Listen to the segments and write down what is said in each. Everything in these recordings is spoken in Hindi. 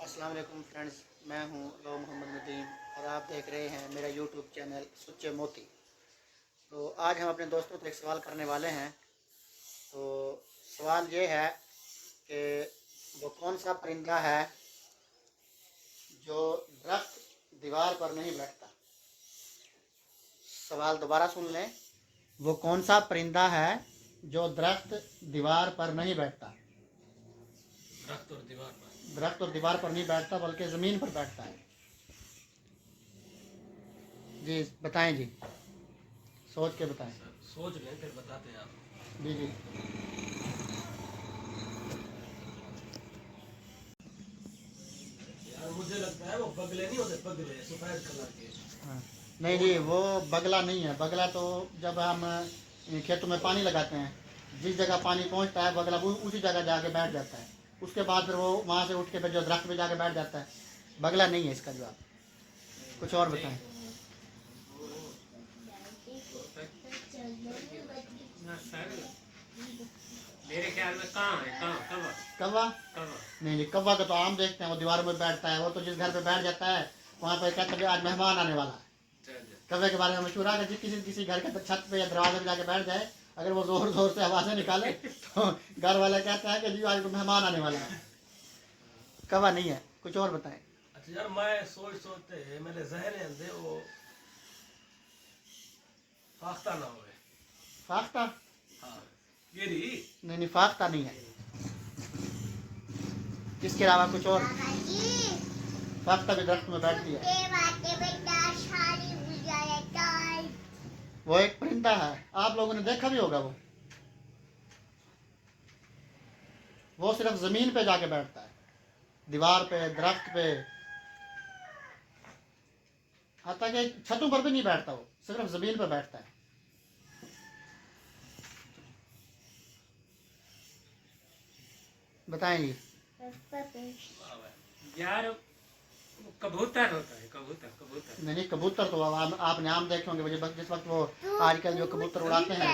अस्सलाम वालेकुम फ्रेंड्स, मैं हूं लो मोहम्मद नदीम और आप देख रहे हैं मेरा यूट्यूब चैनल सुच्चे मोती। तो आज हम अपने दोस्तों से एक सवाल करने वाले हैं। तो सवाल ये है कि वो कौन सा परिंदा है जो दरख्त दीवार पर नहीं बैठता। सवाल दोबारा सुन लें। वो कौन सा परिंदा है जो दरख्त दीवार पर नहीं बैठता। दरख्त और दीवार पर नहीं बैठता बल्कि ज़मीन पर बैठता है। जी बताएं जी, सोच के बताएं। सोच लें फिर बताते हैं आप। जी जी। यार मुझे लगता है वो बगले नहीं होते, बगले सफेद कलर के। हाँ, नहीं जी, वो बगला नहीं है। बगला तो जब हम खेतों में पानी लगाते हैं, जिस जगह पानी पहुंचता है बगला उसी जगह जाके बैठ जाता है। उसके बाद फिर वो वहाँ से उठ के फिर जो दरख्त पे जाके बैठ जाता है। बगला नहीं है इसका जवाब। कुछ और बताएं। मेरे ख्याल में कहाँ है, कहाँ कौवा। कौवा? कौवा नहीं जी, कौवा का तो आम देखते हैं, वो दीवारों में बैठता है। वो तो जिस घर पे बैठ जाता है वहाँ पर कहते हैं कि आज मेहमान आने वाला है। कौवे के बारे में मशहूर है कि किसी किसी घर के छत पे या दरवाजे पे जाके बैठ जाए, अगर वो जोर जोर से आवाज़ें निकाले तो घर वाले कहते हैं कि जी आज मेहमान आने वाला है। कौवा नहीं है। कुछ और बताएं। अच्छा यार, मैं सोचते मेरे जहन में अंदर वो फाख्ता ना होवे। फाख्ता? हाँ, गिरी। नहीं, फाख्ता नहीं है। इसके अलावा कुछ और? फाख्ता भी दरख्त में बैठती है। वो एक परिंदा है, आप लोगों ने देखा भी होगा। वो सिर्फ जमीन पे जाके बैठता है, दीवार पे, दरख्त पे, हाथा कि छतों पर भी नहीं बैठता। वो सिर्फ जमीन पे बैठता है। बताएंगे। यार वो कबूतर होता है, कबूतर कबूतर। नहीं, कबूतर तो आपने आम देखे होंगे। जिस वक्त वो आजकल जो कबूतर उड़ाते हैं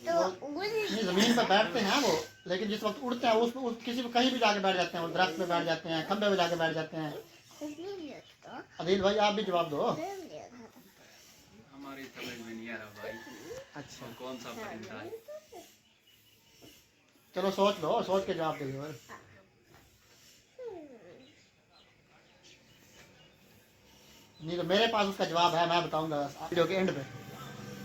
वो नहीं जमीन पर बैठते हैं वो, लेकिन जिस वक्त उड़ते हैं उस किसी पे कहीं भी जाके बैठ जाते हैं। वो दरख्त पे बैठ जाते हैं, खंबे पे जाके बैठ जाते हैं। अदिल भाई आप भी जवाब दो। हमारी समझ में नहीं आ रहा भाई। अच्छा, कौन सा परिंदा है? चलो सोच लो, सोच के जवाब दे दो। नहीं तो मेरे पास उसका जवाब है, मैं बताऊंगा वीडियो के एंड पे,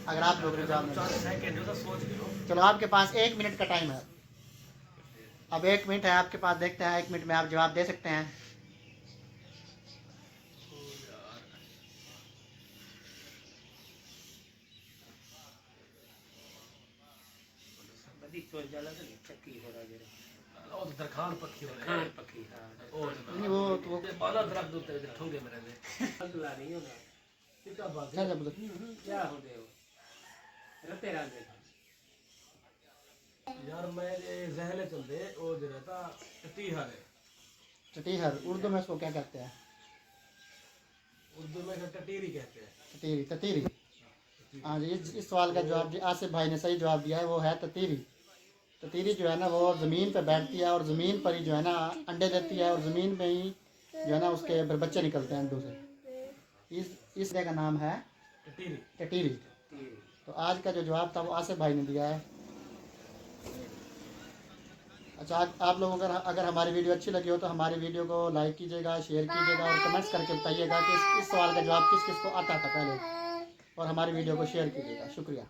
अगर आप लोग जवाब नहीं। 4 सेकंड हो तो सोच लो। चलो आपके पास 1 मिनट का टाइम है। अब 1 मिनट है आपके पास, देखते हैं 1 मिनट में आप जवाब दे सकते हैं। चक्की हो रहा है। ਉਹ ਤਾਂ ਦਰਖਾਨ ਪੱਖੀ ਹੋ खान पक्षी। हाँ, नहीं वो तो ਤੇ ਬਾਲਾ ਦਰਖਤ ਉੱਤੇ ਠੋਗੇ ਮਰੇ ਨੇ। बगला नहीं होगा। ਕਿਤਾ ਬਾਤ क्या जब क्या हो गए हो? रते रांधे था। यार मेरे जहन चलते वो जो रहता टटीहर है। चटीहर उर्दू में इसको क्या कहते हैं? उर्दू में टटीरी कहते हैं। ततीरी, ततीरी। हाँ जी, इस सवाल का जवाब जी आसिफ भाई ने सही जवाब दिया है। वो है ततीरी। ततीरी जो है ना वो ज़मीन पे बैठती है और ज़मीन पर ही जो है ना अंडे देती है, और ज़मीन में ही जो है ना उसके फिर बच्चे निकलते हैं अंडों से। इस जगह का नाम है टटीरी। टटीरी। तो आज का जो जवाब था वो आसिफ भाई ने दिया है। अच्छा, आप लोगों को अगर हमारी वीडियो अच्छी लगी हो तो हमारी वीडियो को लाइक कीजिएगा, शेयर कीजिएगा और कमेंट्स करके बताइएगा कि इस सवाल का जवाब किस किस को आता था पहले, और हमारी वीडियो को शेयर कीजिएगा। शुक्रिया।